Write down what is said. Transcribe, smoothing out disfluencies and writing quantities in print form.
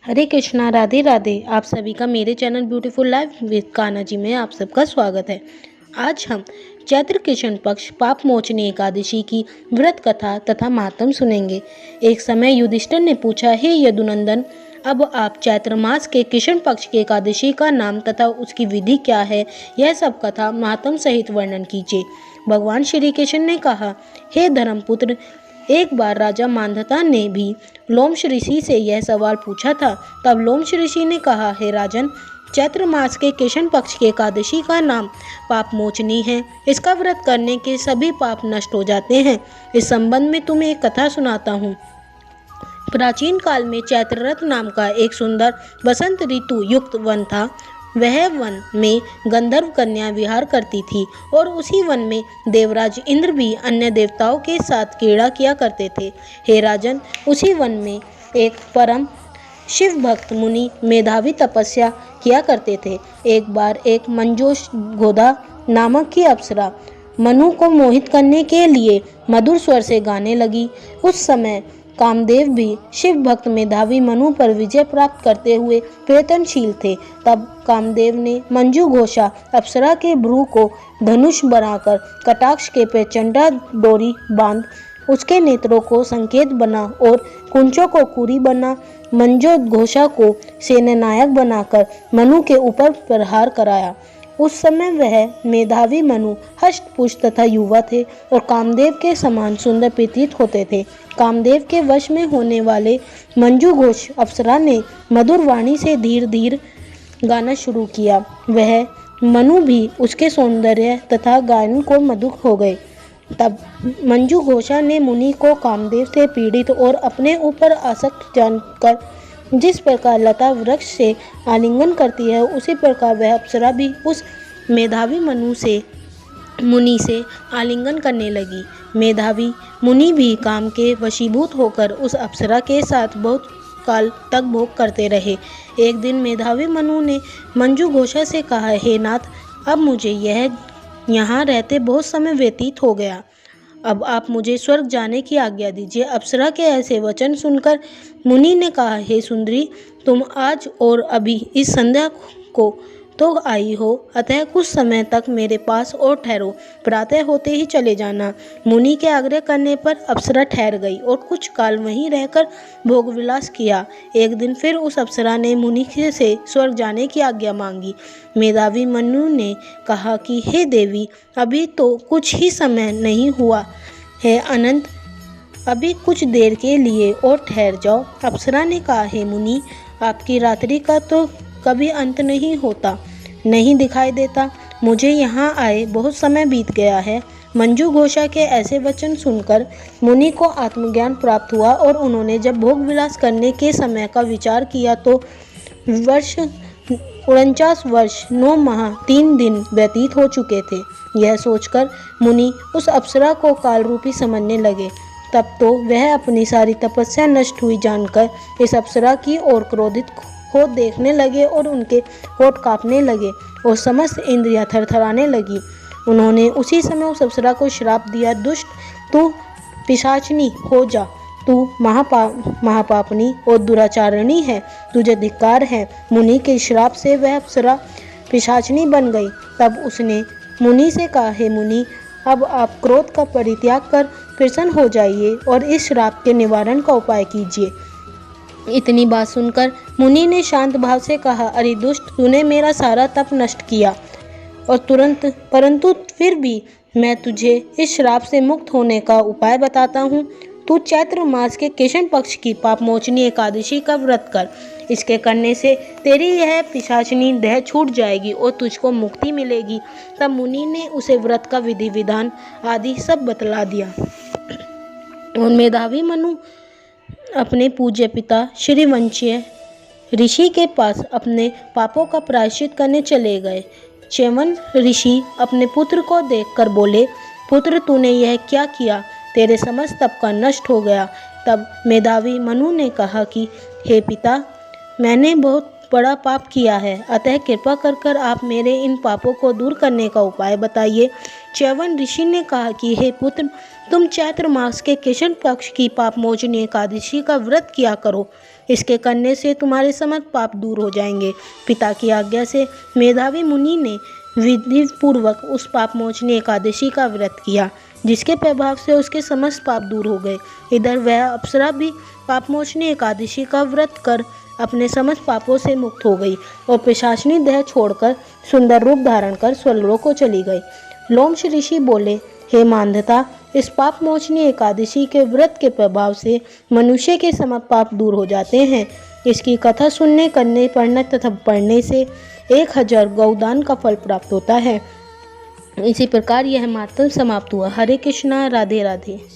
हरे कृष्णा, राधे राधे। आप सभी का मेरे channel beautiful life with Kanha ji में आप सबका स्वागत है। आज हम चैत्र कृष्ण पक्ष पाप मोचनी एकादशी की व्रत कथा तथा महात्म सुनेंगे। एक समय युधिष्ठिर ने पूछा, हे यदुनंदन, अब आप चैत्र मास के कृष्ण पक्ष की एकादशी का नाम तथा उसकी विधि क्या है, यह सब कथा महात्म सहित वर्णन कीजिए। भगवान श्री कृष्ण ने कहा, हे धर्मपुत्र, एक बार राजा मांधाता ने भी लोमश ऋषि से यह सवाल पूछा था। तब लोमश ऋषि ने कहा, हे राजन, चैत्र मास के कृष्ण पक्ष की एकादशी का नाम पाप मोचनी है। इसका व्रत करने के सभी पाप नष्ट हो जाते हैं। इस संबंध में तुम्हें एक कथा सुनाता हूँ। प्राचीन काल में चैत्ररथ नाम का एक सुंदर वसंत ऋतु युक्त वन था। वह वन में गंधर्व कन्या विहार करती थी और उसी वन में देवराज इंद्र भी अन्य देवताओं के साथ क्रीड़ा किया करते थे। हे राजन, उसी वन में एक परम शिव भक्त मुनि मेधावी तपस्या किया करते थे। एक बार एक मंजोष गोदा नामक की अप्सरा मनु को मोहित करने के लिए मधुर स्वर से गाने लगी। उस समय कामदेव भी शिव भक्त मेधावी मनु पर विजय प्राप्त करते हुए प्रयत्नशील थे। तब कामदेव ने मंजू घोषा अप्सरा के भ्रू को धनुष बनाकर कटाक्ष के प्रचंडा डोरी बांध उसके नेत्रों को संकेत बना और कुंचों को कुरी बना मंजो घोषा को सेनानायक बनाकर मनु के ऊपर प्रहार कराया। उस समय वह मेधावी मनु हष्ट-पुष्ट तथा युवा थे और कामदेव के समान सुंदर प्रतीत होते थे। कामदेव के वश में होने वाले मंजू घोष अप्सरा ने मधुर वाणी से धीर धीर गाना शुरू किया। वह मनु भी उसके सौंदर्य तथा गायन को मधुर हो गए। तब मंजू घोषा ने मुनि को कामदेव से पीड़ित और अपने ऊपर आसक्त जानकर जिस प्रकार लता वृक्ष से आलिंगन करती है, उसी प्रकार वह अप्सरा भी उस मेधावी मुनि से आलिंगन करने लगी। मेधावी मुनि भी काम के वशीभूत होकर उस अप्सरा के साथ बहुत काल तक भोग करते रहे। एक दिन मेधावी मनु ने मंजू घोषा से कहा, हे नाथ, अब मुझे यहाँ रहते बहुत समय व्यतीत हो गया। अब आप मुझे स्वर्ग जाने की आज्ञा दीजिए। अप्सरा के ऐसे वचन सुनकर मुनि ने कहा, हे सुंदरी, तुम आज और अभी इस संध्या को तो आई हो, अतः कुछ समय तक मेरे पास और ठहरो। प्रातः होते ही चले जाना। मुनि के आग्रह करने पर अप्सरा ठहर गई और कुछ काल वहीं रहकर भोग विलास किया। एक दिन फिर उस अप्सरा ने मुनि से स्वर्ग जाने की आज्ञा मांगी। मेधावी मनु ने कहा कि हे देवी, अभी तो कुछ ही समय नहीं हुआ है अनंत, अभी कुछ देर के लिए और ठहर जाओ। अप्सरा ने कहा, हे मुनि, आपकी रात्रि का तो कभी अंत नहीं होता, नहीं दिखाई देता। मुझे यहाँ आए बहुत समय बीत गया है। मंजू घोषा के ऐसे वचन सुनकर मुनि को आत्मज्ञान प्राप्त हुआ और उन्होंने जब भोग विलास करने के समय का विचार किया तो वर्ष 49 वर्ष 9 माह 3 दिन व्यतीत हो चुके थे। यह सोचकर मुनि उस अप्सरा को काल रूपी समझने लगे। तब तो वह अपनी सारी तपस्या नष्ट हुई जानकर इस अप्सरा की ओर क्रोधित हो देखने लगे और उनके होठ कांपने लगे और समस्त इंद्रियां थरथराने लगी। उन्होंने उसी समय उस अप्सरा को श्राप दिया, दुष्ट, तू पिशाचनी हो जा, तू महापापनी और दुराचारिणी है, तुझे धिक्कार है। मुनि के श्राप से वह अप्सरा पिशाचनी बन गई। तब उसने मुनि से कहा, हे मुनि, अब आप क्रोध का परित्याग कर प्रसन्न हो जाइए और इस श्राप के निवारण का उपाय कीजिए। इतनी बात सुनकर मुनि ने शांत भाव से कहा, अरे दुष्ट, तूने मेरा सारा तप नष्ट किया और परंतु फिर भी मैं तुझे इस श्राप से मुक्त होने का उपाय बताता हूँ। तू चैत्र मास के कृष्ण पक्ष की पाप मोचनी एकादशी का व्रत कर। इसके करने से तेरी यह पिशाचनी देह छूट जाएगी और तुझको मुक्ति मिलेगी। तब मुनि ने उसे व्रत का विधि विधान आदि सब बतला दिया और मेधावी मनु अपने पूज्य पिता श्री वंशीय ऋषि के पास अपने पापों का प्रायश्चित करने चले गए। च्यवन ऋषि अपने पुत्र को देखकर बोले, पुत्र, तूने यह क्या किया? तेरे समस्त तप का नष्ट हो गया। तब मेधावी मनु ने कहा कि हे पिता, मैंने बहुत बड़ा पाप किया है, अतः कृपा कर आप मेरे इन पापों को दूर करने का उपाय बताइए। च्यवन ऋषि ने कहा कि हे पुत्र, तुम चैत्र मास के कृष्ण पक्ष की पाप मोचनी एकादशी का व्रत किया करो। इसके करने से तुम्हारे समस्त पाप दूर हो जाएंगे। पिता की आज्ञा से मेधावी मुनि ने विधि पूर्वक उस पाप मोचनी एकादशी का व्रत किया, जिसके प्रभाव से उसके समस्त पाप दूर हो गए। इधर वह अप्सरा भी पाप मोचनी एकादशी का व्रत कर अपने समस्त पापों से मुक्त हो गई और पिशाचिनी देह छोड़कर सुंदर रूप धारण कर स्वर्गलोक को चली गई। लोमश ऋषि बोले, हे मानधता, इस पाप मोचनी एकादशी के व्रत के प्रभाव से मनुष्य के समस्त पाप दूर हो जाते हैं। इसकी कथा सुनने, करने, पढ़ने तथा पढ़ने से 1000 गौदान का फल प्राप्त होता है। इसी प्रकार यह महात्म समाप्त हुआ। हरे कृष्णा, राधे राधे।